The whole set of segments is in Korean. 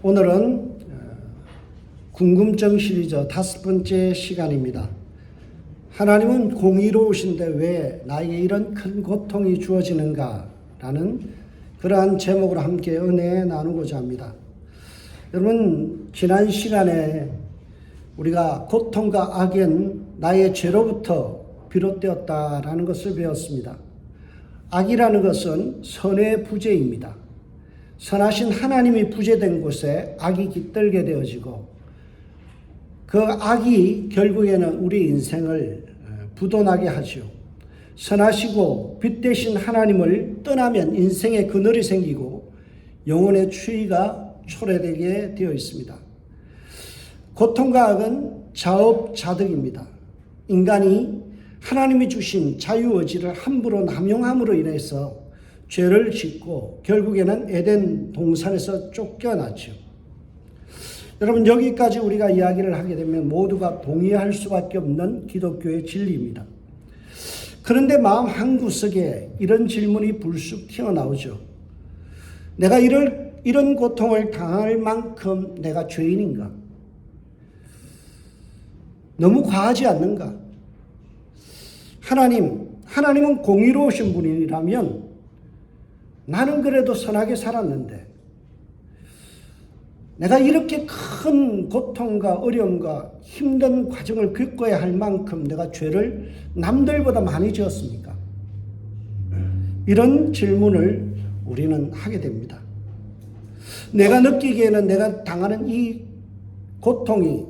오늘은 궁금증 시리즈 5번째 시간입니다. 하나님은 공의로우신데 왜 나에게 이런 큰 고통이 주어지는가? 라는 그러한 제목으로 함께 은혜 나누고자 합니다. 여러분, 지난 시간에 우리가 고통과 악은 나의 죄로부터 비롯되었다라는 것을 배웠습니다. 악이라는 것은 선의 부재입니다. 선하신 하나님이 부재된 곳에 악이 깃들게 되어지고 그 악이 결국에는 우리 인생을 부도나게 하죠. 선하시고 빛 되신 하나님을 떠나면 인생에 그늘이 생기고 영혼의 추위가 초래되게 되어 있습니다. 고통과 악은 자업자득입니다. 인간이 하나님이 주신 자유의지를 함부로 남용함으로 인해서 죄를 짓고 결국에는 에덴 동산에서 쫓겨났죠. 여러분, 여기까지 우리가 이야기를 하게 되면 모두가 동의할 수밖에 없는 기독교의 진리입니다. 그런데 마음 한구석에 이런 질문이 불쑥 튀어나오죠. 내가 이런 고통을 당할 만큼 내가 죄인인가? 너무 과하지 않는가? 하나님은 공의로우신 분이라면 나는 그래도 선하게 살았는데 내가 이렇게 큰 고통과 어려움과 힘든 과정을 겪어야 할 만큼 내가 죄를 남들보다 많이 지었습니까? 이런 질문을 우리는 하게 됩니다. 내가 느끼기에는 내가 당하는 이 고통이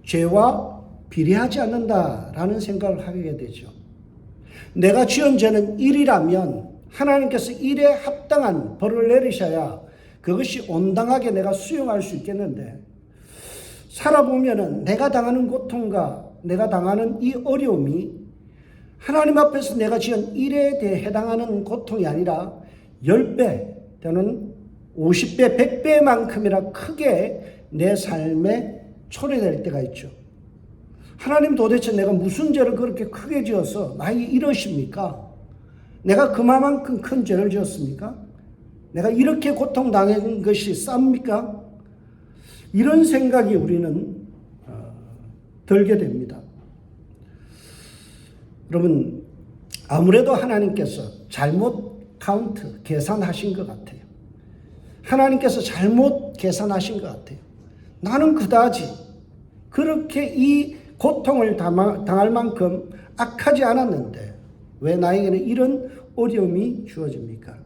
죄와 비례하지 않는다라는 생각을 하게 되죠. 내가 지은 죄는 1이라면 하나님께서 1에 합당한 벌을 내리셔야 그것이 온당하게 내가 수용할 수 있겠는데, 살아보면은 내가 당하는 고통과 내가 당하는 이 어려움이 하나님 앞에서 내가 지은 1에 대해 해당하는 고통이 아니라 10배 또는 50배, 100배만큼이나 크게 내 삶에 초래될 때가 있죠. 하나님, 도대체 내가 무슨 죄를 그렇게 크게 지어서 나에게 이러십니까? 내가 그만큼 큰 죄를 지었습니까? 내가 이렇게 고통당한 것이 쌉니까? 이런 생각이 우리는 들게 됩니다. 여러분, 아무래도 하나님께서 잘못 계산하신 것 같아요. 하나님께서 잘못 계산하신 것 같아요. 나는 그다지 그렇게 이 고통을 당할 만큼 악하지 않았는데 왜 나에게는 이런 어려움이 주어집니까?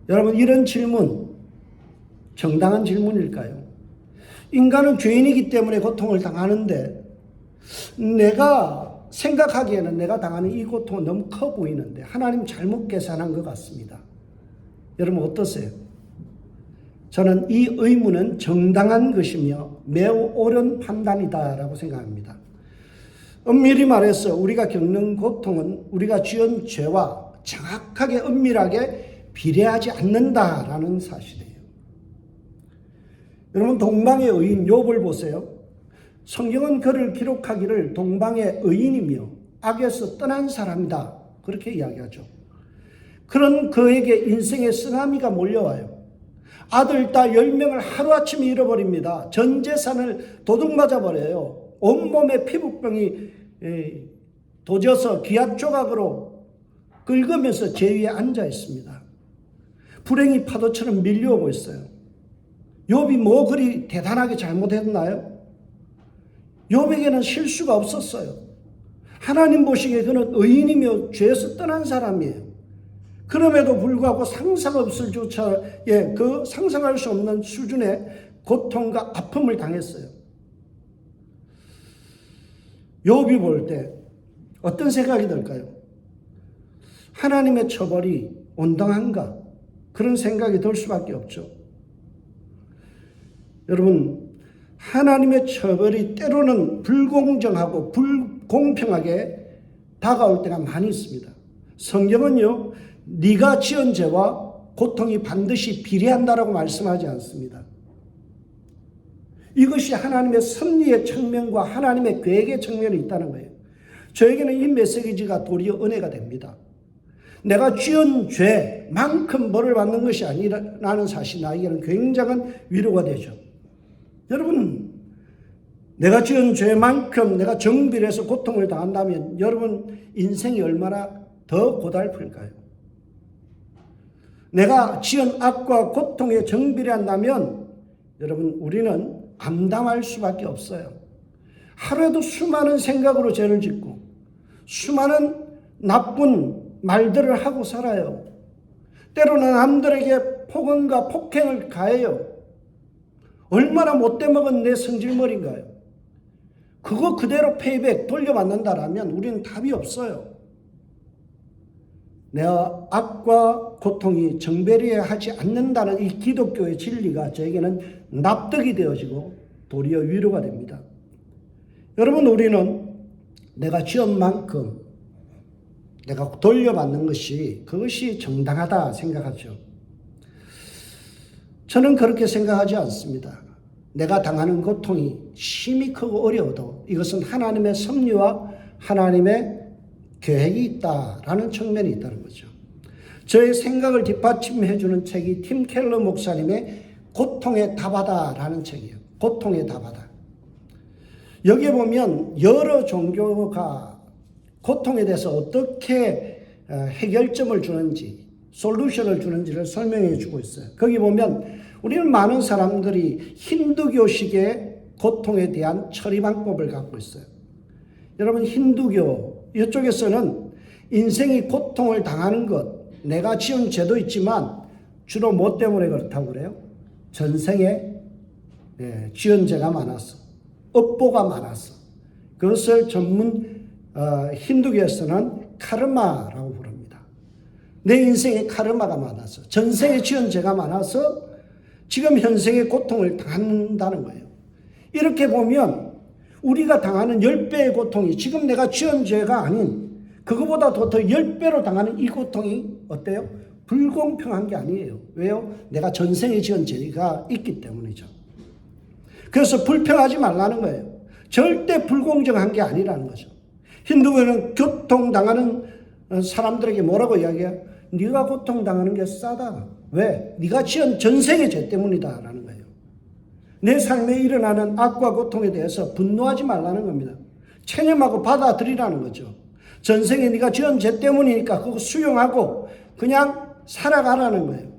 여러분, 이런 질문 정당한 질문일까요? 인간은 죄인이기 때문에 고통을 당하는데 내가 생각하기에는 내가 당하는 이 고통은 너무 커 보이는데 하나님 잘못 계산한 것 같습니다. 여러분, 어떠세요? 저는 이 의문은 정당한 것이며 매우 옳은 판단이다라고 생각합니다. 엄밀히 말해서 우리가 겪는 고통은 우리가 지은 죄와 정확하게 은밀하게 비례하지 않는다라는 사실이에요. 여러분, 동방의 의인 욥을 보세요. 성경은 그를 기록하기를 동방의 의인이며 악에서 떠난 사람이다, 그렇게 이야기하죠. 그런 그에게 인생의 쓰나미가 몰려와요. 아들, 딸 10명을 하루아침에 잃어버립니다. 전 재산을 도둑맞아 버려요. 온몸에 피부병이 도져서 기압 조각으로 긁으면서 제 위에 앉아 있습니다. 불행이 파도처럼 밀려오고 있어요. 욥이 뭐 그리 대단하게 잘못했나요? 욥에게는 실수가 없었어요. 하나님 보시기에 그는 의인이며 죄에서 떠난 사람이에요. 그럼에도 불구하고 상상할 수 없는 수준의 고통과 아픔을 당했어요. 욥이 볼 때 어떤 생각이 들까요? 하나님의 처벌이 온당한가? 그런 생각이 들 수밖에 없죠. 여러분, 하나님의 처벌이 때로는 불공정하고 불공평하게 다가올 때가 많이 있습니다. 성경은요, 네가 지은 죄와 고통이 반드시 비례한다라고 말씀하지 않습니다. 이것이 하나님의 섭리의 측면과 하나님의 계획의 측면이 있다는 거예요. 저에게는 이 메시지가 도리어 은혜가 됩니다. 내가 지은 죄만큼 벌을 받는 것이 아니라는 사실 나에게는 굉장한 위로가 되죠. 여러분, 내가 지은 죄만큼 내가 정죄해서 고통을 당한다면 여러분 인생이 얼마나 더 고달플까요? 내가 지은 악과 고통에 정죄를 한다면 여러분 우리는 암담할 수밖에 없어요. 하루에도 수많은 생각으로 죄를 짓고 수많은 나쁜 말들을 하고 살아요. 때로는 남들에게 폭언과 폭행을 가해요. 얼마나 못돼 먹은 내 성질머리인가요? 그거 그대로 페이백 돌려받는다라면 우리는 답이 없어요. 내가 악과 고통이 정배려하지 않는다는 이 기독교의 진리가 저에게는 납득이 되어지고 도리어 위로가 됩니다. 여러분, 우리는 내가 지은 만큼 내가 돌려받는 것이 그것이 정당하다 생각하죠. 저는 그렇게 생각하지 않습니다. 내가 당하는 고통이 심히 크고 어려워도 이것은 하나님의 섭리와 하나님의 계획이 있다라는 측면이 있다는 거죠. 저의 생각을 뒷받침해 주는 책이 팀 켈러 목사님의 고통의 답하다라는 책이에요. 고통의 답하다. 여기에 보면 여러 종교가 고통에 대해서 어떻게 해결점을 주는지, 솔루션을 주는지를 설명해 주고 있어요. 거기 보면 우리는 많은 사람들이 힌두교식의 고통에 대한 처리 방법을 갖고 있어요. 여러분, 힌두교 이쪽에서는 인생이 고통을 당하는 것, 내가 지은 죄도 있지만 주로 뭐 때문에 그렇다고 그래요? 전생에 지은 죄가 많아서, 업보가 많아서. 그것을 전문 힌두교에서는 카르마라고 부릅니다. 내 인생에 카르마가 많아서, 전생에 지은 죄가 많아서 지금 현생의 고통을 당한다는 거예요. 이렇게 보면 우리가 당하는 10배의 고통이 지금 내가 지은 죄가 아닌 그거보다 더 10배로 당하는 이 고통이 어때요? 불공평한 게 아니에요. 왜요? 내가 전생에 지은 죄가 있기 때문이죠. 그래서 불평하지 말라는 거예요. 절대 불공정한 게 아니라는 거죠. 힌두교는 고통당하는 사람들에게 뭐라고 이야기해요? 네가 고통당하는 게 싸다. 왜? 네가 지은 전생의 죄 때문이다 라는 거예요. 내 삶에 일어나는 악과 고통에 대해서 분노하지 말라는 겁니다. 체념하고 받아들이라는 거죠. 전생에 네가 지은 죄 때문이니까 그거 수용하고 그냥 살아가라는 거예요.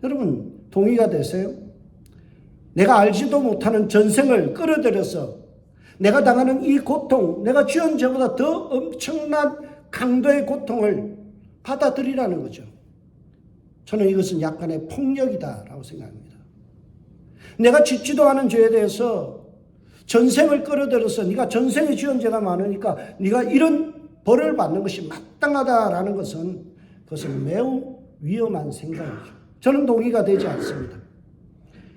여러분, 동의가 되세요? 내가 알지도 못하는 전생을 끌어들여서 내가 당하는 이 고통, 내가 지은 죄보다 더 엄청난 강도의 고통을 받아들이라는 거죠. 저는 이것은 약간의 폭력이다라고 생각합니다. 내가 짓지도 않은 죄에 대해서 전생을 끌어들여서 네가 전생에 지은 죄가 많으니까 네가 이런 벌을 받는 것이 마땅하다라는 그것은 매우 위험한 생각이죠. 저는 동의가 되지 않습니다.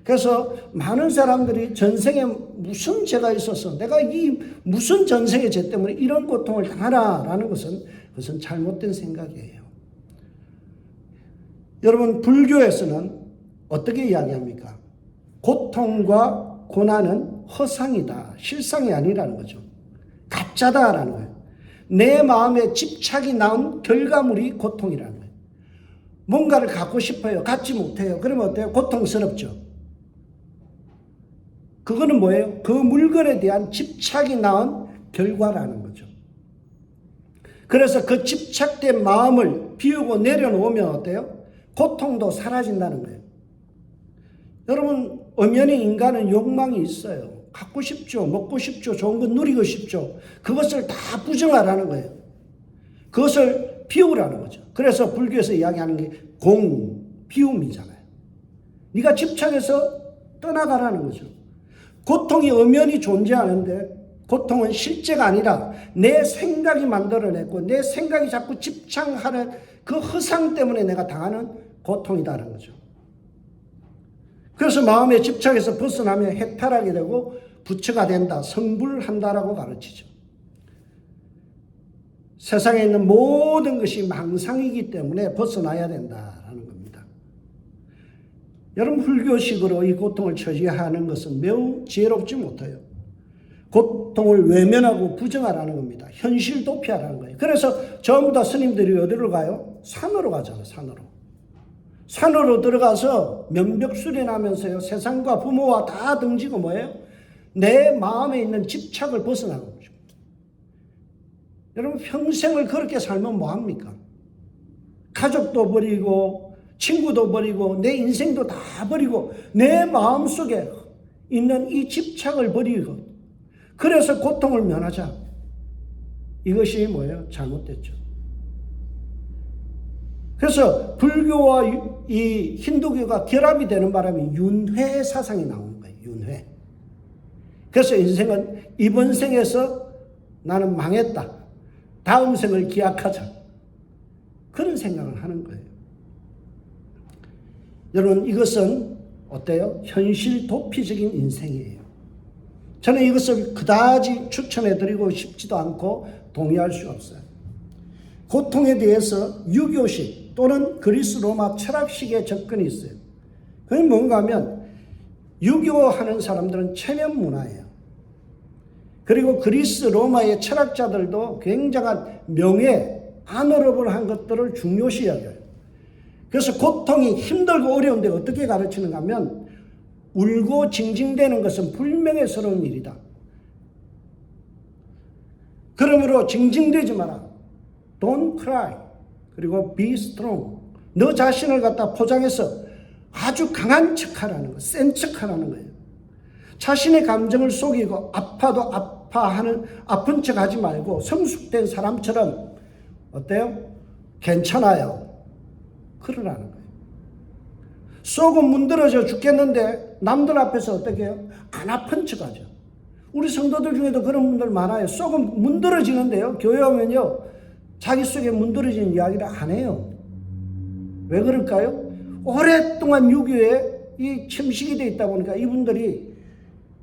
그래서 많은 사람들이 전생에 무슨 죄가 있어서 내가 이 무슨 전생의 죄 때문에 이런 고통을 당하나라는 그것은 잘못된 생각이에요. 여러분, 불교에서는 어떻게 이야기합니까? 고통과 고난은 허상이다, 실상이 아니라는 거죠. 가짜다라는 거예요. 내 마음에 집착이 낳은 결과물이 고통이라는 거예요. 뭔가를 갖고 싶어요. 갖지 못해요. 그러면 어때요? 고통스럽죠. 그거는 뭐예요? 그 물건에 대한 집착이 낳은 결과라는 거죠. 그래서 그 집착된 마음을 비우고 내려놓으면 어때요? 고통도 사라진다는 거예요. 여러분, 엄연히 인간은 욕망이 있어요. 갖고 싶죠. 먹고 싶죠. 좋은 거 누리고 싶죠. 그것을 다 부정하라는 거예요. 그것을 비우라는 거죠. 그래서 불교에서 이야기하는 게 비움이잖아요. 네가 집착해서 떠나가라는 거죠. 고통이 엄연히 존재하는데 고통은 실제가 아니라 내 생각이 만들어냈고 내 생각이 자꾸 집착하는 그 허상 때문에 내가 당하는 고통이다라는 거죠. 그래서 마음의 집착에서 벗어나면 해탈하게 되고 부처가 된다, 성불한다라고 가르치죠. 세상에 있는 모든 것이 망상이기 때문에 벗어나야 된다라는 겁니다. 여러분, 불교식으로 이 고통을 처리하는 것은 매우 지혜롭지 못해요. 고통을 외면하고 부정하라는 겁니다. 현실 도피하라는 거예요. 그래서 전부 다 스님들이 어디로 가요? 산으로 가잖아요. 산으로 들어가서 면벽 수련하면서요, 세상과 부모와 다 등지고 뭐예요? 내 마음에 있는 집착을 벗어나는 거죠. 여러분, 평생을 그렇게 살면 뭐합니까? 가족도 버리고 친구도 버리고 내 인생도 다 버리고 내 마음속에 있는 이 집착을 버리고, 그래서 고통을 면하자. 이것이 뭐예요? 잘못됐죠. 그래서 불교와 이 힌두교가 결합이 되는 바람에 윤회 사상이 나오는 거예요. 윤회. 그래서 인생은 이번 생에서 나는 망했다, 다음 생을 기약하자, 그런 생각을 하는 거예요. 여러분, 이것은 어때요? 현실 도피적인 인생이에요. 저는 이것을 그다지 추천해드리고 싶지도 않고 동의할 수 없어요. 고통에 대해서 유교식 또는 그리스 로마 철학식의 접근이 있어요. 그게 뭔가 하면, 유교하는 사람들은 체면 문화예요. 그리고 그리스 로마의 철학자들도 굉장한 명예, 아너러블한 것들을 중요시 여겨요. 그래서 고통이 힘들고 어려운데 어떻게 가르치는가 하면, 울고 징징대는 것은 불명예스러운 일이다. 그러므로 징징대지 마라. Don't cry. 그리고 be strong. 너 자신을 갖다 포장해서 아주 강한 척하라는 거, 센 척하라는 거예요. 자신의 감정을 속이고 아파도 아픈 척 하지 말고 성숙된 사람처럼, 어때요? 괜찮아요, 그러라는 거예요. 속은 문드러져 죽겠는데 남들 앞에서 어떻게 해요? 안 아픈 척 하죠. 우리 성도들 중에도 그런 분들 많아요. 속은 문드러지는데요, 교회 오면요, 자기 속에 문드러진 이야기를 안 해요. 왜 그럴까요? 오랫동안 유교에 이 침식이 되어 있다 보니까 이분들이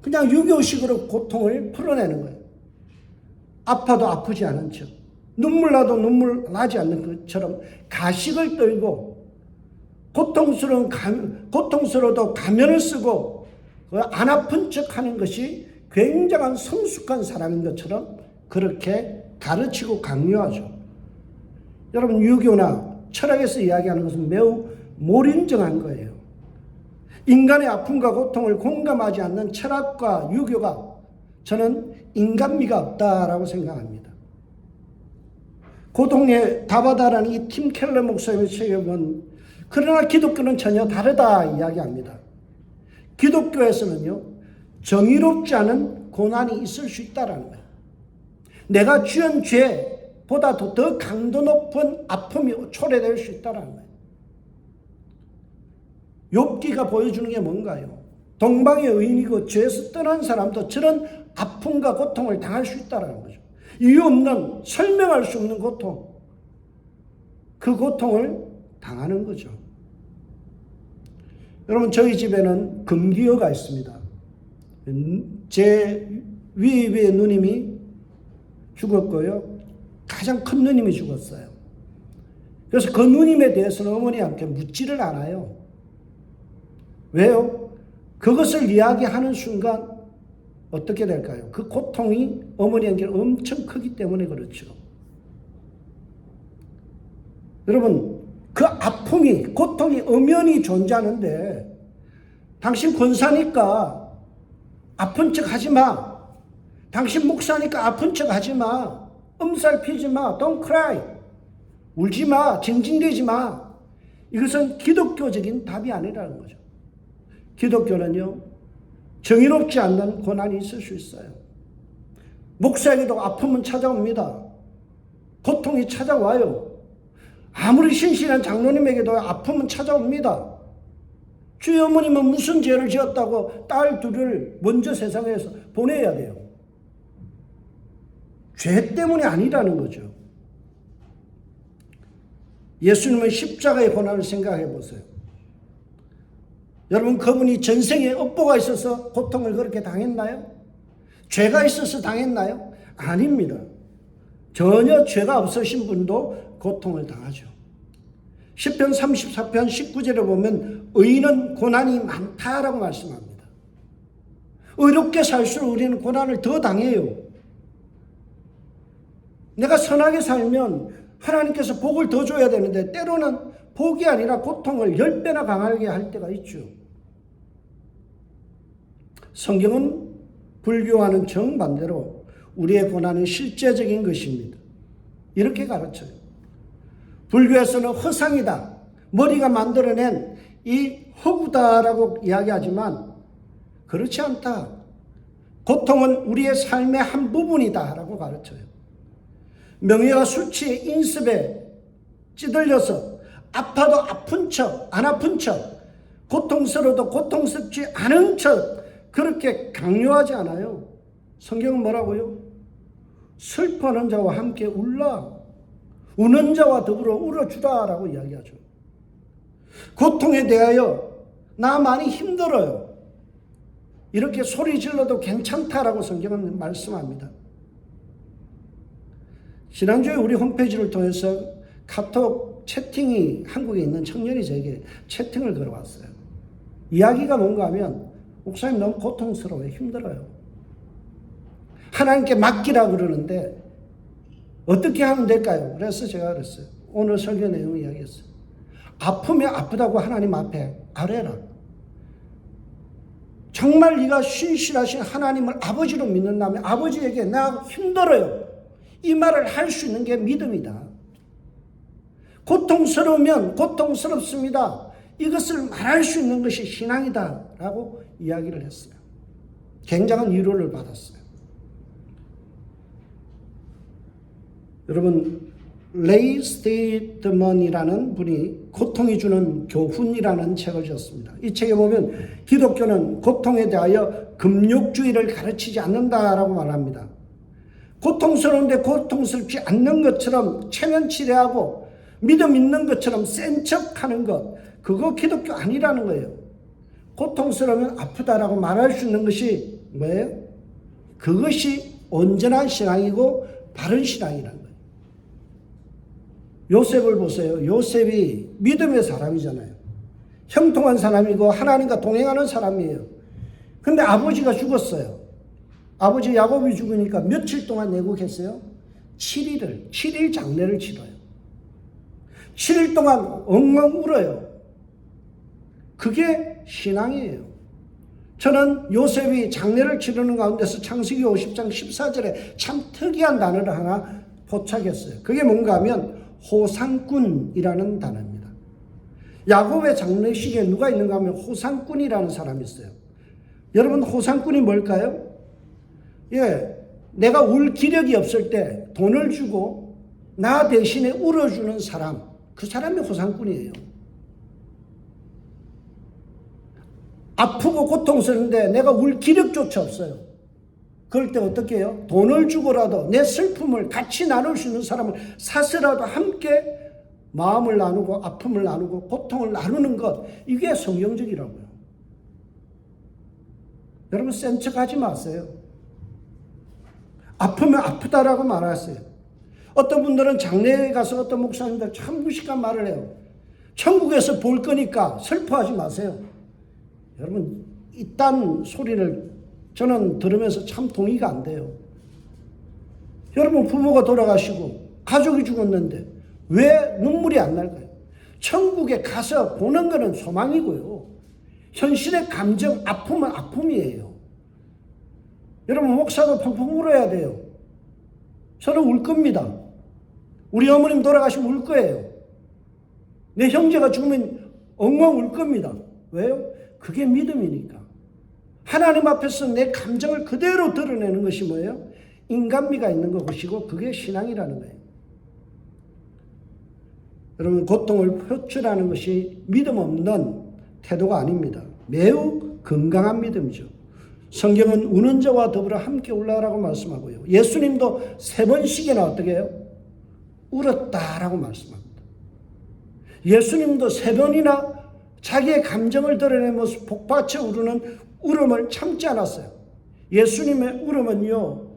그냥 유교식으로 고통을 풀어내는 거예요. 아파도 아프지 않은 척, 눈물 나도 눈물 나지 않는 것처럼 가식을 떨고, 고통스러워도 가면을 쓰고 안 아픈 척 하는 것이 굉장한 성숙한 사람인 것처럼 그렇게 가르치고 강요하죠. 여러분, 유교나 철학에서 이야기하는 것은 매우 몰인정한 거예요. 인간의 아픔과 고통을 공감하지 않는 철학과 유교가 저는 인간미가 없다라고 생각합니다. 고통의 답하다라는 이 팀 켈러 목사님의 책에 보면, 그러나 기독교는 전혀 다르다 이야기합니다. 기독교에서는요, 정의롭지 않은 고난이 있을 수 있다라는 거예요. 내가 지은 죄보다 더 강도 높은 아픔이 초래될 수 있다라는 거예요. 욥기가 보여주는 게 뭔가요? 동방의 의인이고 죄에서 떠난 사람도 저런 아픔과 고통을 당할 수 있다라는 거죠. 이유 없는, 설명할 수 없는 고통, 그 고통을 당하는 거죠. 여러분, 저희 집에는 금기어가 있습니다. 제 위의 누님이 죽었고요, 가장 큰 누님이 죽었어요. 그래서 그 누님에 대해서는 어머니한테 묻지를 않아요. 왜요? 그것을 이야기하는 순간 어떻게 될까요? 그 고통이 어머니에게 엄청 크기 때문에 그렇죠. 여러분, 그 아픔이, 고통이 엄연히 존재하는데, 당신 권사니까 아픈 척 하지 마. 당신 목사니까 아픈 척 하지 마. 엄살 피지 마. Don't cry. 울지 마. 징징대지 마. 이것은 기독교적인 답이 아니라는 거죠. 기독교는요, 정의롭지 않는 고난이 있을 수 있어요. 목사에게도 아픔은 찾아옵니다. 고통이 찾아와요. 아무리 신실한 장로님에게도 아픔은 찾아옵니다. 주의 어머님은 무슨 죄를 지었다고 딸 둘을 먼저 세상에서 보내야 돼요? 죄 때문이 아니라는 거죠. 예수님은 십자가의 고난을 생각해 보세요. 여러분, 그분이 전생에 업보가 있어서 고통을 그렇게 당했나요? 죄가 있어서 당했나요? 아닙니다. 전혀 죄가 없으신 분도 고통을 당하죠. 시편 34편 19절에 보면 의인은 고난이 많다라고 말씀합니다. 의롭게 살수록 우리는 고난을 더 당해요. 내가 선하게 살면 하나님께서 복을 더 줘야 되는데 때로는 복이 아니라 고통을 10배나 강하게 할 때가 있죠. 성경은 불교와는 정반대로 우리의 고난은 실제적인 것입니다. 이렇게 가르쳐요. 불교에서는 허상이다, 머리가 만들어낸 이 허구다라고 이야기하지만 그렇지 않다. 고통은 우리의 삶의 한 부분이다 라고 가르쳐요. 명예와 수치의 인습에 찌들려서 아파도 아픈 척, 안 아픈 척, 고통스러워도 고통스럽지 않은 척 그렇게 강요하지 않아요. 성경은 뭐라고요? 슬퍼하는 자와 함께 울라, 우는 자와 더불어 울어주라 라고 이야기하죠. 고통에 대하여 나 많이 힘들어요, 이렇게 소리 질러도 괜찮다라고 성경은 말씀합니다. 지난주에 우리 홈페이지를 통해서 카톡 채팅이 한국에 있는 청년이 저에게 채팅을 걸어왔어요. 이야기가 뭔가 하면 목사님 너무 고통스러워요, 힘들어요. 하나님께 맡기라고 그러는데 어떻게 하면 될까요? 그래서 제가 그랬어요. 오늘 설교 내용 이야기했어요. 아프면 아프다고 하나님 앞에 아뢰라. 정말 네가 신실하신 하나님을 아버지로 믿는다면 아버지에게 나 힘들어요, 이 말을 할 수 있는 게 믿음이다. 고통스러우면 고통스럽습니다, 이것을 말할 수 있는 것이 신앙이다 라고 이야기를 했어요. 굉장한 위로를 받았어요. 여러분, 레이 스테이트먼이라는 분이 고통이 주는 교훈이라는 책을 지었습니다. 이 책에 보면 기독교는 고통에 대하여 금욕주의를 가르치지 않는다라고 말합니다. 고통스러운데 고통스럽지 않는 것처럼 체면치레하고 믿음 있는 것처럼 센 척하는 것, 그거 기독교 아니라는 거예요. 고통스러우면 아프다라고 말할 수 있는 것이 뭐예요? 그것이 온전한 신앙이고 바른 신앙이라는 거예요. 요셉을 보세요. 요셉이 믿음의 사람이잖아요. 형통한 사람이고 하나님과 동행하는 사람이에요. 근데 아버지가 죽었어요. 아버지 야곱이 죽으니까 며칠 동안 내국했어요? 7일 장례를 치러요. 7일 동안 엉엉 울어요. 그게 신앙이에요. 저는 요셉이 장례를 치르는 가운데서 창세기 50장 14절에 참 특이한 단어를 하나 포착했어요. 그게 뭔가 하면 호상꾼이라는 단어입니다. 야곱의 장례식에 누가 있는가 하면 호상꾼이라는 사람이 있어요. 여러분, 호상꾼이 뭘까요? 내가 울 기력이 없을 때 돈을 주고 나 대신에 울어주는 사람, 그 사람이 호상꾼이에요. 아프고 고통스러운데 내가 울 기력조차 없어요. 그럴 때 어떻게 해요? 돈을 주고라도 내 슬픔을 같이 나눌 수 있는 사람을 사서라도 함께 마음을 나누고 아픔을 나누고 고통을 나누는 것, 이게 성경적이라고요. 여러분, 센 척하지 마세요. 아프면 아프다라고 말하세요. 어떤 분들은 장례에 가서 어떤 목사님들 참 무식한 말을 해요. 천국에서 볼 거니까 슬퍼하지 마세요. 여러분, 이딴 소리를 저는 들으면서 참 동의가 안 돼요. 여러분, 부모가 돌아가시고 가족이 죽었는데 왜 눈물이 안 날까요? 천국에 가서 보는 것은 소망이고요. 현실의 감정, 아픔은 아픔이에요. 여러분, 목사도 펑펑 울어야 돼요. 저는 울 겁니다. 우리 어머님 돌아가시면 울 거예요. 내 형제가 죽으면 엉엉 울 겁니다. 왜요? 그게 믿음이니까. 하나님 앞에서 내 감정을 그대로 드러내는 것이 뭐예요? 인간미가 있는 것이고 그게 신앙이라는 거예요. 여러분, 고통을 표출하는 것이 믿음 없는 태도가 아닙니다. 매우 건강한 믿음이죠. 성경은 우는 자와 더불어 함께 울라라고 말씀하고요. 예수님도 3번씩이나 어떻게 해요? 울었다라고 말씀합니다. 예수님도 3번이나 자기의 감정을 드러내면서 복받쳐 우르는 울음을 참지 않았어요. 예수님의 울음은요,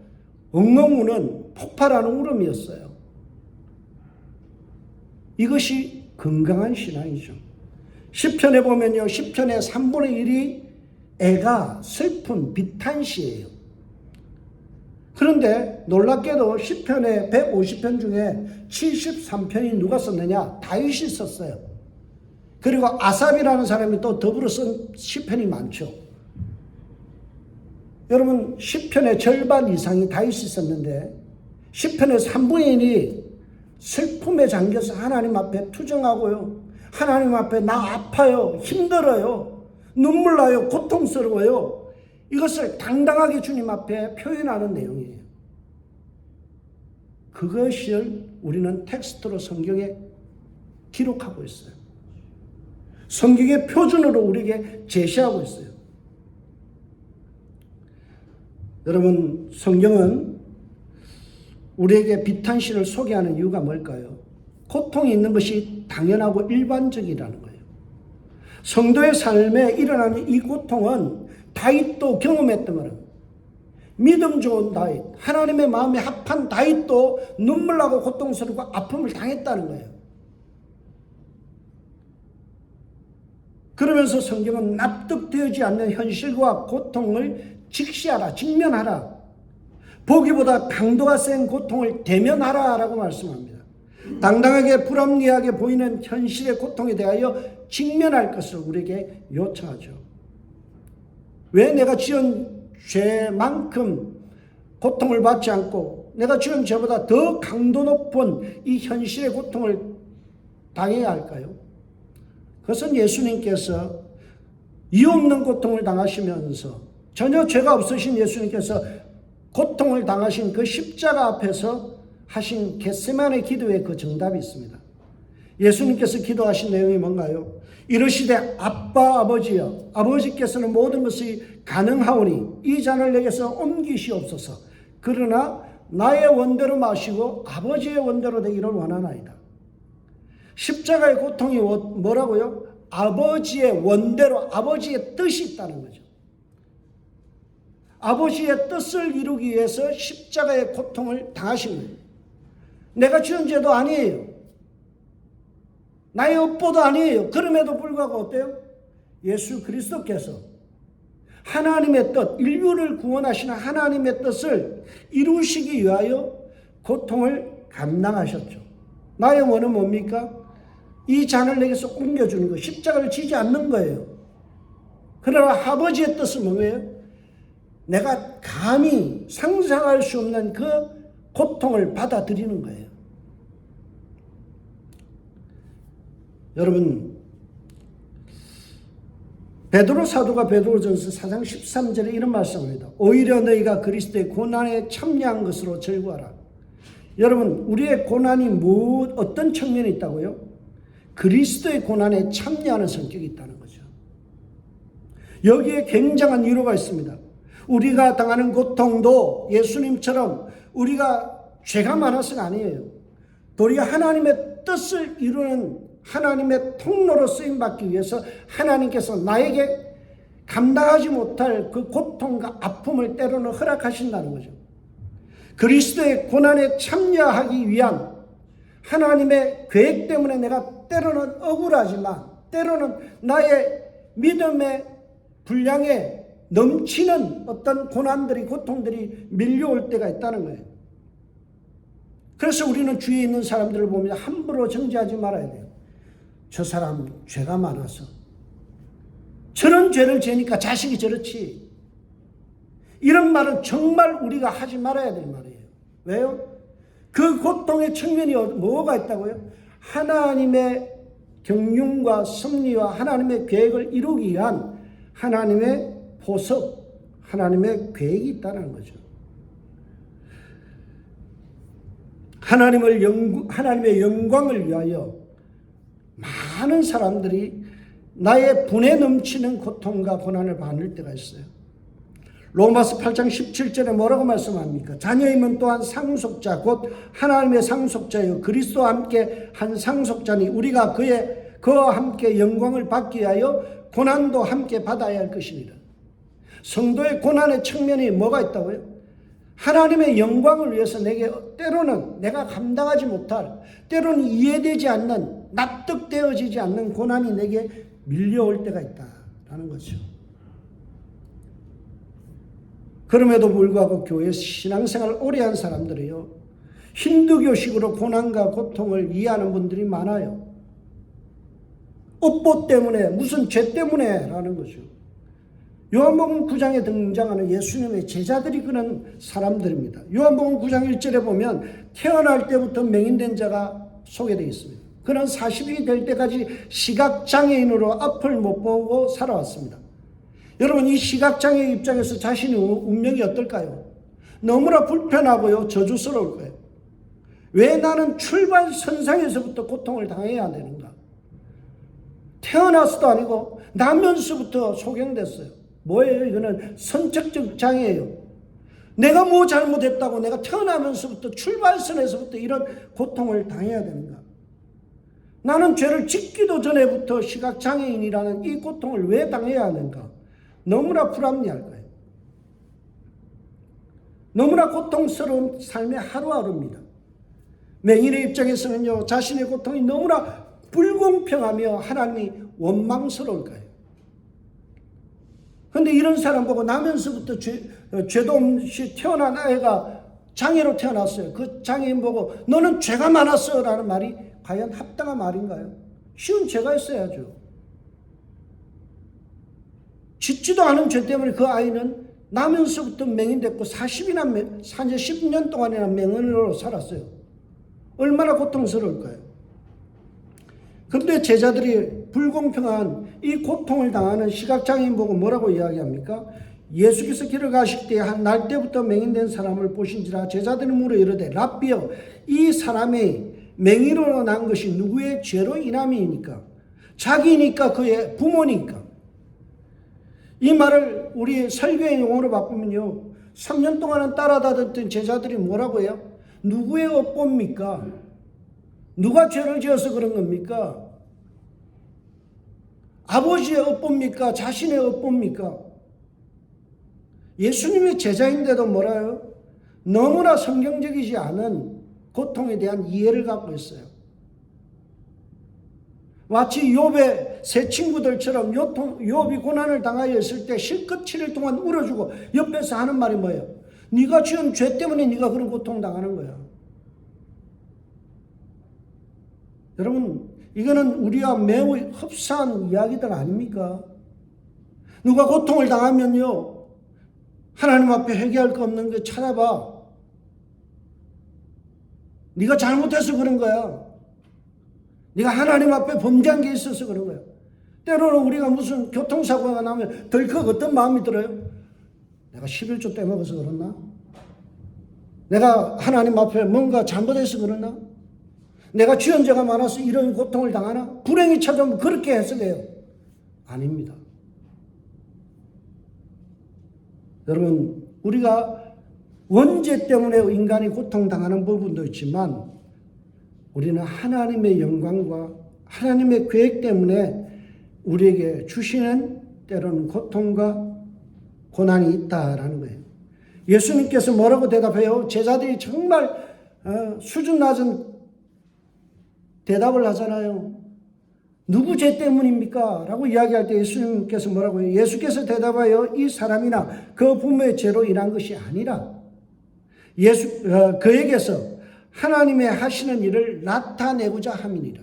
엉엉 우는 폭발하는 울음이었어요. 이것이 건강한 신앙이죠. 시편에 보면요, 시편의 3분의 1이 애가 슬픈 비탄시예요. 그런데 놀랍게도 시편의 150편 중에 73편이 누가 썼느냐? 다윗이 썼어요. 그리고 아삽이라는 사람이 또 더불어 쓴 시편이 많죠. 여러분, 시편의 절반 이상이 다윗이 썼는데 시편의 3분의 1이 슬픔에 잠겨서 하나님 앞에 투정하고요. 하나님 앞에 나 아파요. 힘들어요. 눈물 나요. 고통스러워요. 이것을 당당하게 주님 앞에 표현하는 내용이에요. 그것을 우리는 텍스트로 성경에 기록하고 있어요. 성경의 표준으로 우리에게 제시하고 있어요. 여러분, 성경은 우리에게 비탄시를 소개하는 이유가 뭘까요? 고통이 있는 것이 당연하고 일반적이라는 거예요. 성도의 삶에 일어나는 이 고통은 다윗도 경험했던 거예요. 믿음 좋은 다윗, 하나님의 마음에 합한 다윗도 눈물 나고 고통스럽고 아픔을 당했다는 거예요. 그러면서 성경은 납득되지 않는 현실과 고통을 직시하라, 직면하라. 보기보다 강도가 센 고통을 대면하라 라고 말씀합니다. 당당하게 불합리하게 보이는 현실의 고통에 대하여 직면할 것을 우리에게 요청하죠. 왜 내가 지은 죄만큼 고통을 받지 않고 내가 지은 죄보다 더 강도 높은 이 현실의 고통을 당해야 할까요? 그것은 예수님께서 이유 없는 고통을 당하시면서 전혀 죄가 없으신 예수님께서 고통을 당하신 그 십자가 앞에서 하신 겟세마네 기도의 그 정답이 있습니다. 예수님께서 기도하신 내용이 뭔가요? 이르시되 아빠 아버지여, 아버지께서는 모든 것이 가능하오니 이 잔을 내게서 옮기시옵소서. 그러나 나의 원대로 마시고 아버지의 원대로 되기를 원하나이다. 십자가의 고통이 뭐라고요? 아버지의 원대로, 아버지의 뜻이 있다는 거죠. 아버지의 뜻을 이루기 위해서 십자가의 고통을 당하신 거예요. 내가 지은 죄도 아니에요. 나의 업보도 아니에요. 그럼에도 불구하고 어때요? 예수 그리스도께서 하나님의 뜻, 인류를 구원하시는 하나님의 뜻을 이루시기 위하여 고통을 감당하셨죠. 나의 원은 뭡니까? 이 잔을 내게서 옮겨주는 거, 십자가를 지지 않는 거예요. 그러나 아버지의 뜻은 뭐예요? 내가 감히 상상할 수 없는 그 고통을 받아들이는 거예요. 여러분, 베드로 사도가 베드로전서 4장 13절에 이런 말씀합니다. 오히려 너희가 그리스도의 고난에 참여한 것으로 즐거워라. 여러분, 우리의 고난이 어떤 측면이 있다고요? 그리스도의 고난에 참여하는 성격이 있다는 거죠. 여기에 굉장한 위로가 있습니다. 우리가 당하는 고통도 예수님처럼 우리가 죄가 많아서가 아니에요. 도리어 하나님의 뜻을 이루는 하나님의 통로로 쓰임받기 위해서 하나님께서 나에게 감당하지 못할 그 고통과 아픔을 때로는 허락하신다는 거죠. 그리스도의 고난에 참여하기 위한 하나님의 계획 때문에 내가 때로는 억울하지만 때로는 나의 믿음의 분량에 넘치는 어떤 고난들이, 고통들이 밀려올 때가 있다는 거예요. 그래서 우리는 주위에 있는 사람들을 보면 함부로 정죄하지 말아야 돼요. 저 사람 죄가 많아서 저런 죄를 지으니까 자식이 저렇지. 이런 말은 정말 우리가 하지 말아야 될 말이에요. 왜요? 그 고통의 측면이 뭐가 있다고요? 하나님의 경륜과 섭리와 하나님의 계획을 이루기 위한 하나님의 보석, 하나님의 계획이 있다는 거죠. 하나님의 영광을 위하여 많은 사람들이 나의 분에 넘치는 고통과 고난을 받을 때가 있어요. 로마서 8장 17절에 뭐라고 말씀합니까? 자녀이면 또한 상속자, 곧 하나님의 상속자요 그리스도와 함께 한 상속자니 우리가 그와 함께 영광을 받기 위하여 고난도 함께 받아야 할 것입니다. 성도의 고난의 측면이 뭐가 있다고요? 하나님의 영광을 위해서 내게 때로는 내가 감당하지 못할, 때로는 이해되지 않는, 납득되어지지 않는 고난이 내게 밀려올 때가 있다라는 거죠. 그럼에도 불구하고 교회 신앙생활 오래 한 사람들이요, 힌두교식으로 고난과 고통을 이해하는 분들이 많아요. 업보 때문에, 무슨 죄 때문에 라는 거죠. 요한복음 9장에 등장하는 예수님의 제자들이 그런 사람들입니다. 요한복음 9장 1절에 보면 태어날 때부터 맹인된 자가 소개되어 있습니다. 그는 40이 될 때까지 시각장애인으로 앞을 못 보고 살아왔습니다. 여러분, 이 시각장애 입장에서 자신의 운명이 어떨까요? 너무나 불편하고요, 저주스러울 거예요. 왜 나는 출발선상에서부터 고통을 당해야 되는가? 태어나서도 아니고 나면서부터 소경됐어요. 뭐예요? 이거는 선택적 장애예요. 내가 뭐 잘못했다고 내가 태어나면서부터 출발선에서부터 이런 고통을 당해야 되는가? 나는 죄를 짓기도 전에부터 시각장애인이라는 이 고통을 왜 당해야 하는가? 너무나 불합리할 거예요. 너무나 고통스러운 삶의 하루하루입니다. 맹인의 입장에서는요, 자신의 고통이 너무나 불공평하며 하나님이 원망스러울 거예요. 그런데 이런 사람 보고 나면서부터 죄도 없이 태어난 아이가 장애로 태어났어요. 그 장애인 보고 너는 죄가 많았어 라는 말이 과연 합당한 말인가요? 쉬운 죄가 있어야죠. 짓지도 않은 죄 때문에 그 아이는 나면서부터 맹인됐고 10년 동안이나 맹인으로 살았어요. 얼마나 고통스러울까요? 그런데 제자들이 불공평한 이 고통을 당하는 시각장애인 보고 뭐라고 이야기합니까? 예수께서 길을 가실 때 한 날 때부터 맹인된 사람을 보신지라 제자들이 물어 이르되 랍비여, 이 사람이 맹인으로 난 것이 누구의 죄로 인함이니까? 자기니까? 그의 부모니까? 이 말을 우리 설교의 용어로 바꾸면요, 3년 동안은 따라다녔던 제자들이 뭐라고 해요? 누구의 업보입니까? 누가 죄를 지어서 그런 겁니까? 아버지의 업보입니까? 자신의 업보입니까? 예수님의 제자인데도 뭐라요? 너무나 성경적이지 않은 고통에 대한 이해를 갖고 있어요. 마치 욥의 세 친구들처럼 욥이 고난을 당하여 있을 때 실컷 7일 동안 울어주고 옆에서 하는 말이 뭐예요? 네가 지은 죄 때문에 네가 그런 고통 당하는 거야. 여러분, 이거는 우리와 매우 흡사한 이야기들 아닙니까? 누가 고통을 당하면요, 하나님 앞에 회개할 거 없는 거 찾아봐. 네가 잘못해서 그런 거야. 네가 하나님 앞에 범죄한 게 있어서 그런 거야. 때로는 우리가 무슨 교통사고가 나면 덜컥 어떤 마음이 들어요? 내가 11조 떼먹어서 그랬나? 내가 하나님 앞에 뭔가 잘못해서 그러나? 내가 지은 죄가 많아서 이런 고통을 당하나? 불행이 찾아오면 그렇게 해석해요. 아닙니다. 여러분, 우리가 원죄 때문에 인간이 고통당하는 부분도 있지만 우리는 하나님의 영광과 하나님의 계획 때문에 우리에게 주시는 때로는 고통과 고난이 있다라는 거예요. 예수님께서 뭐라고 대답해요? 제자들이 정말 수준 낮은 대답을 하잖아요. 누구 죄 때문입니까? 라고 이야기할 때 예수님께서 뭐라고 해요? 예수께서 대답하여 이 사람이나 그 부모의 죄로 인한 것이 아니라 그에게서 하나님의 하시는 일을 나타내고자 함이니라.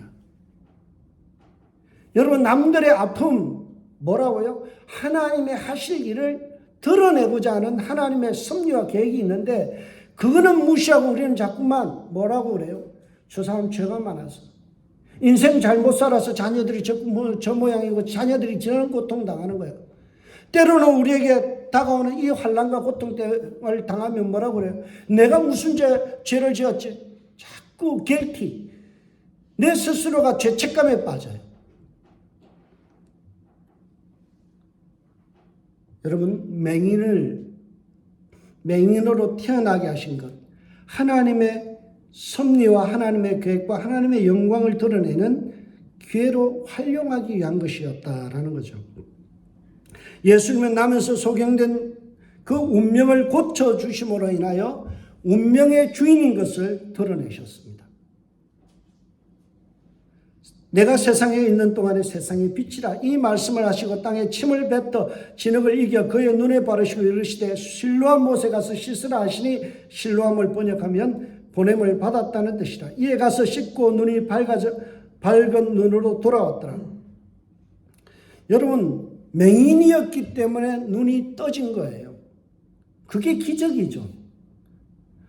여러분, 남들의 아픔 뭐라고요? 하나님의 하실 일을 드러내고자 하는 하나님의 섭리와 계획이 있는데 그거는 무시하고 우리는 자꾸만 뭐라고 그래요? 저 사람 죄가 많아서 인생 잘못 살아서 자녀들이 저 모양이고 자녀들이 저런 고통 당하는 거예요. 때로는 우리에게 다가오는 이 환난과 고통을 당하면 뭐라고 그래요? 내가 무슨 죄를 지었지? 자꾸 guilty. 내 스스로가 죄책감에 빠져요. 여러분, 맹인으로 태어나게 하신 것, 하나님의 섭리와 하나님의 계획과 하나님의 영광을 드러내는 기회로 활용하기 위한 것이었다라는 거죠. 예수님은 나면서 소경된 그 운명을 고쳐주심으로 인하여 운명의 주인인 것을 드러내셨습니다. 내가 세상에 있는 동안에 세상의 빛이라 이 말씀을 하시고 땅에 침을 뱉어 진흙을 이겨 그의 눈에 바르시고 이르시되 실로암 못에 가서 씻으라 하시니 실로암을 번역하면 보냄을 받았다는 뜻이라. 이에 가서 씻고 눈이 밝은 눈으로 돌아왔더라. 여러분, 맹인이었기 때문에 눈이 떠진 거예요. 그게 기적이죠.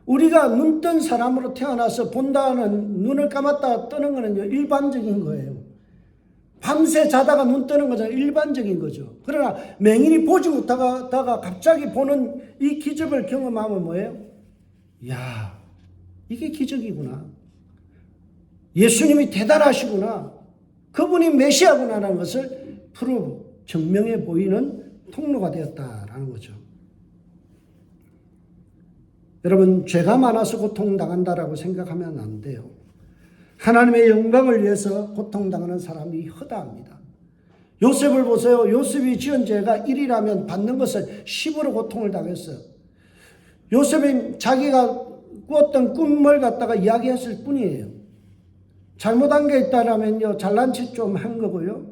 우리가 눈 뜬 사람으로 태어나서 본다는 눈을 감았다 뜨는 거는 일반적인 거예요. 밤새 자다가 눈 뜨는 거죠. 일반적인 거죠. 그러나 맹인이 보지 못하다가 갑자기 보는 이 기적을 경험하면 뭐예요? 야, 이게 기적이구나. 예수님이 대단하시구나. 그분이 메시아구나라는 것을 증명해 보이는 통로가 되었다라는 거죠. 여러분, 죄가 많아서 고통당한다라고 생각하면 안 돼요. 하나님의 영광을 위해서 고통당하는 사람이 허다합니다. 요셉을 보세요. 요셉이 지은 죄가 1이라면 받는 것을 10으로 고통을 당했어요. 요셉이 자기가 꾸었던 꿈을 갖다가 이야기했을 뿐이에요. 잘못한 게 있다라면요, 잘난 체 좀 한 거고요.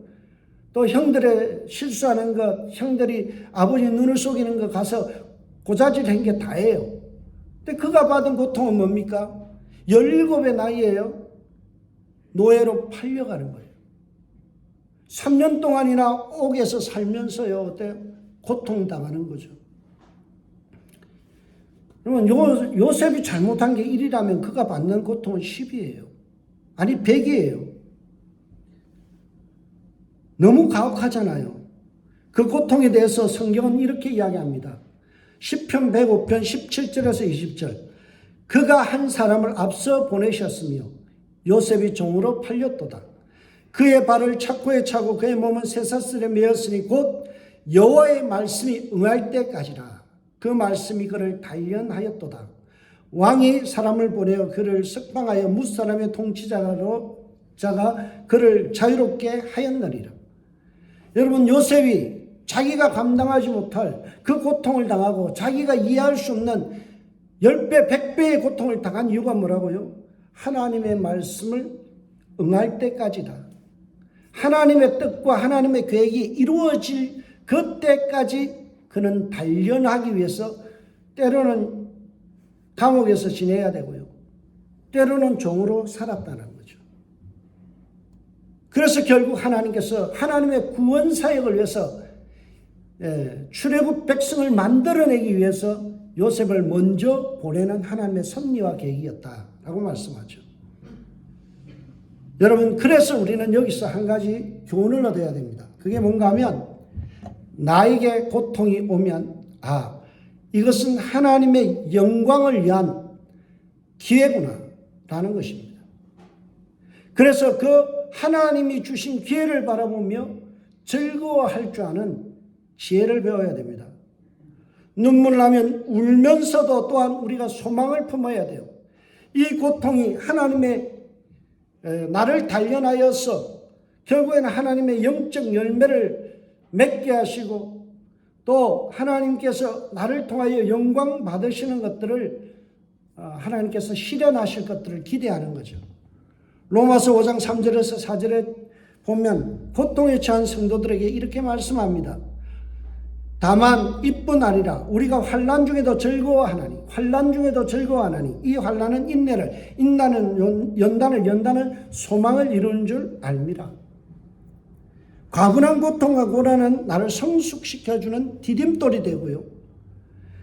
또 형들의 실수하는 것, 형들이 아버지 눈을 속이는 것 가서 고자질한 게 다예요. 근데 그가 받은 고통은 뭡니까? 17의 나이에요. 노예로 팔려가는 거예요. 3년 동안이나 옥에서 살면서요, 어때요? 고통당하는 거죠. 그러면 요셉이 잘못한 게 1이라면 그가 받는 고통은 10이에요. 아니 100이에요. 너무 가혹하잖아요. 그 고통에 대해서 성경은 이렇게 이야기합니다. 시편 105편 17절에서 20절. 그가 한 사람을 앞서 보내셨으며 요셉이 종으로 팔렸도다. 그의 발을 착고에 차고 그의 몸은 쇠사슬에 매었으니 곧 여호와의 말씀이 응할 때까지라. 그 말씀이 그를 단련하였도다. 왕이 사람을 보내어 그를 석방하여 무사람의 통치자가 그를 자유롭게 하였느니라. 여러분, 요셉이 자기가 감당하지 못할 그 고통을 당하고 자기가 이해할 수 없는 10배, 100배의 고통을 당한 이유가 뭐라고요? 하나님의 말씀을 응할 때까지다. 하나님의 뜻과 하나님의 계획이 이루어질 그때까지 그는 단련하기 위해서 때로는 감옥에서 지내야 되고요. 때로는 종으로 살았다는 거죠. 그래서 결국 하나님께서 하나님의 구원 사역을 위해서 출애굽 백성을 만들어내기 위해서 요셉을 먼저 보내는 하나님의 섭리와 계획이었다라고 말씀하죠. 여러분, 그래서 우리는 여기서 한 가지 교훈을 얻어야 됩니다. 그게 뭔가 하면 나에게 고통이 오면 이것은 하나님의 영광을 위한 기회구나 라는 것입니다. 그래서 그 하나님이 주신 기회를 바라보며 즐거워할 줄 아는 지혜를 배워야 됩니다. 눈물 나면 울면서도 또한 우리가 소망을 품어야 돼요. 이 고통이 하나님의 나를 단련하여서 결국에는 하나님의 영적 열매를 맺게 하시고 또 하나님께서 나를 통하여 영광 받으시는 것들을 하나님께서 실현하실 것들을 기대하는 거죠. 로마서 5장 3절에서 4절에 보면 고통에 처한 성도들에게 이렇게 말씀합니다. 다만 이뿐 아니라 우리가 환난 중에도 즐거워하나니 이 환난은 인내를 인나는 연단을 소망을 이루는 줄 알미라. 과분한 고통과 고난은 나를 성숙시켜주는 디딤돌이 되고요.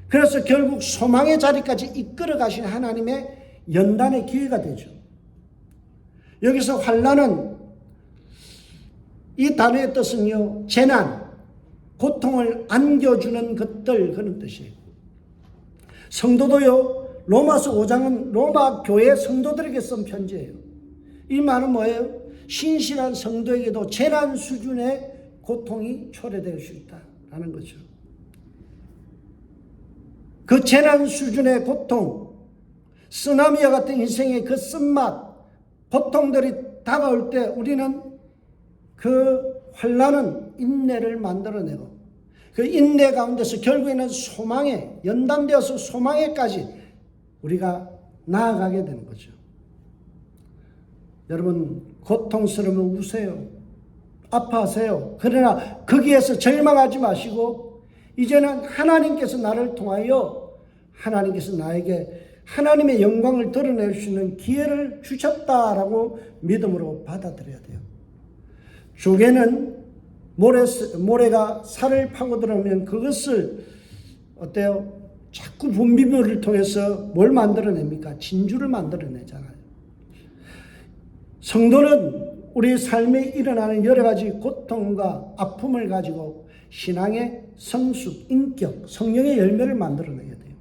그래서 결국 소망의 자리까지 이끌어 가신 하나님의 연단의 기회가 되죠. 여기서 환난은 이 단어의 뜻은요, 재난, 고통을 안겨주는 것들, 그런 뜻이에요. 성도도요, 로마서 5장은 로마 교회 성도들에게 쓴 편지예요. 이 말은 뭐예요? 신실한 성도에게도 재난 수준의 고통이 초래될 수 있다라는 거죠. 그 재난 수준의 고통, 쓰나미와 같은 인생의 그 쓴맛, 고통들이 다가올 때 우리는 그 환난은 인내를 만들어내고 그 인내 가운데서 결국에는 소망에 연단되어서 소망에까지 우리가 나아가게 되는 거죠. 여러분, 고통스러우면 우세요. 아파하세요. 그러나 거기에서 절망하지 마시고 이제는 하나님께서 나를 통하여 하나님께서 나에게 하나님의 영광을 드러낼 수 있는 기회를 주셨다라고 믿음으로 받아들여야 돼요. 조개는 모래가 살을 파고들으면 그것을 어때요? 자꾸 분비물을 통해서 뭘 만들어냅니까? 진주를 만들어내잖아요. 성도는 우리 삶에 일어나는 여러 가지 고통과 아픔을 가지고 신앙의 성숙, 인격, 성령의 열매를 만들어내야 돼요.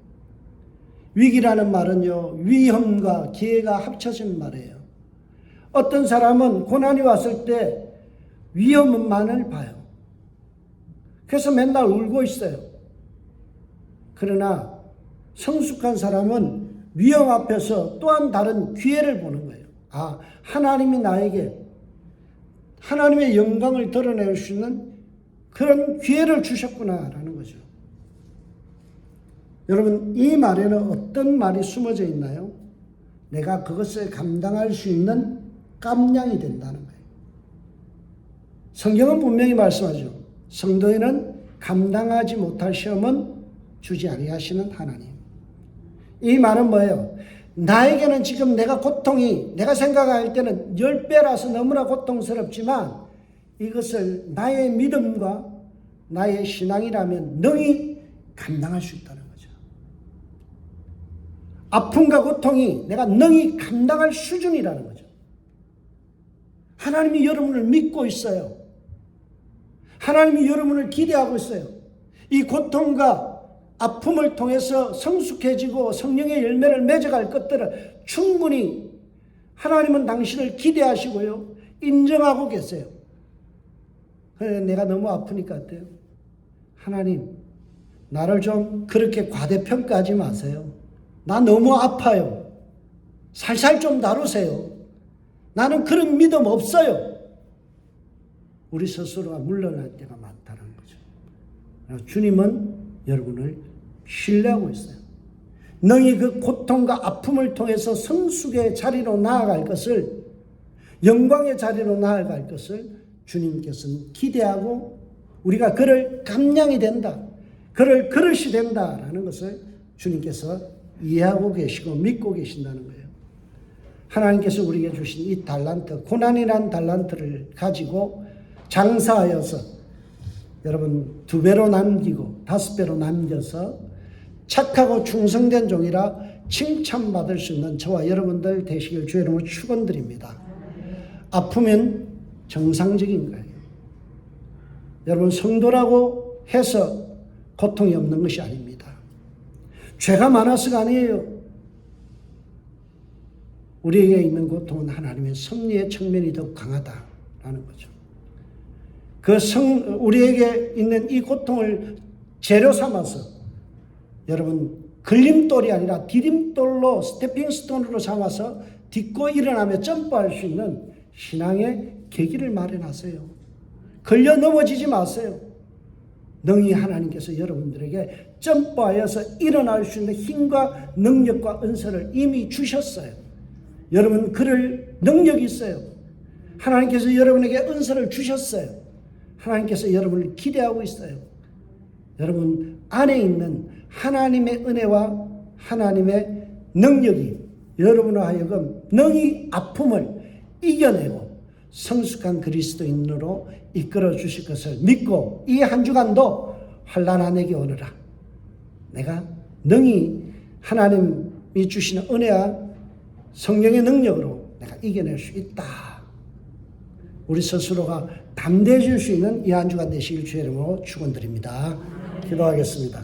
위기라는 말은요, 위험과 기회가 합쳐진 말이에요. 어떤 사람은 고난이 왔을 때 위험만을 봐요. 그래서 맨날 울고 있어요. 그러나 성숙한 사람은 위험 앞에서 또한 다른 기회를 보는 거예요. 아, 하나님이 나에게 하나님의 영광을 드러낼 수 있는 그런 기회를 주셨구나라는 거죠. 여러분, 이 말에는 어떤 말이 숨어져 있나요? 내가 그것을 감당할 수 있는 깜냥이 된다는 거예요. 성경은 분명히 말씀하죠. 성도에는 감당하지 못할 시험은 주지 아니하시는 하나님. 이 말은 뭐예요? 나에게는 지금 내가 생각할 때는 10배라서 너무나 고통스럽지만 이것을 나의 믿음과 나의 신앙이라면 능히 감당할 수 있다는 거죠. 아픔과 고통이 내가 능히 감당할 수준이라는 거죠. 하나님이 여러분을 믿고 있어요. 하나님이 여러분을 기대하고 있어요. 이 고통과 아픔을 통해서 성숙해지고 성령의 열매를 맺어갈 것들을 충분히 하나님은 당신을 기대하시고요. 인정하고 계세요. 내가 너무 아프니까 어때요? 하나님, 나를 좀 그렇게 과대평가하지 마세요. 나 너무 아파요. 살살 좀 다루세요. 나는 그런 믿음 없어요. 우리 스스로가 물러날 때가 많다는 거죠. 주님은 여러분을 신뢰하고 있어요. 너희 그 고통과 아픔을 통해서 성숙의 자리로 나아갈 것을, 영광의 자리로 나아갈 것을 주님께서는 기대하고 우리가 그를 감량이 된다, 그를 그릇이 된다라는 것을 주님께서 이해하고 계시고 믿고 계신다는 거예요. 하나님께서 우리에게 주신 이 달란트, 고난이란 달란트를 가지고 장사하여서 여러분 2배로 남기고 5배로 남겨서 착하고 충성된 종이라 칭찬받을 수 있는 저와 여러분들 되시길 주의 이름으로 축원드립니다. 아프면 정상적인 거예요. 여러분, 성도라고 해서 고통이 없는 것이 아닙니다. 죄가 많아서가 아니에요. 우리에게 있는 고통은 하나님의 섭리의 측면이 더 강하다라는 거죠. 우리에게 있는 이 고통을 재료 삼아서 여러분, 걸림돌이 아니라 디딤돌로 스태핑 스톤으로 삼아서 딛고 일어나며 점프할 수 있는 신앙의 계기를 마련하세요. 걸려 넘어지지 마세요. 능히 하나님께서 여러분들에게 점프하여서 일어날 수 있는 힘과 능력과 은사를 이미 주셨어요. 여러분, 그럴 능력이 있어요. 하나님께서 여러분에게 은사를 주셨어요. 하나님께서 여러분을 기대하고 있어요. 여러분 안에 있는 하나님의 은혜와 하나님의 능력이 여러분으로 하여금 능히 아픔을 이겨내고 성숙한 그리스도인으로 이끌어 주실 것을 믿고 이 한 주간도 환난 내게 오너라. 내가 능히 하나님이 주시는 은혜와 성령의 능력으로 내가 이겨낼 수 있다. 우리 스스로가 담대해질 수 있는 이 한 주간 되시길 주의 이름으로 축원드립니다. 기도하겠습니다.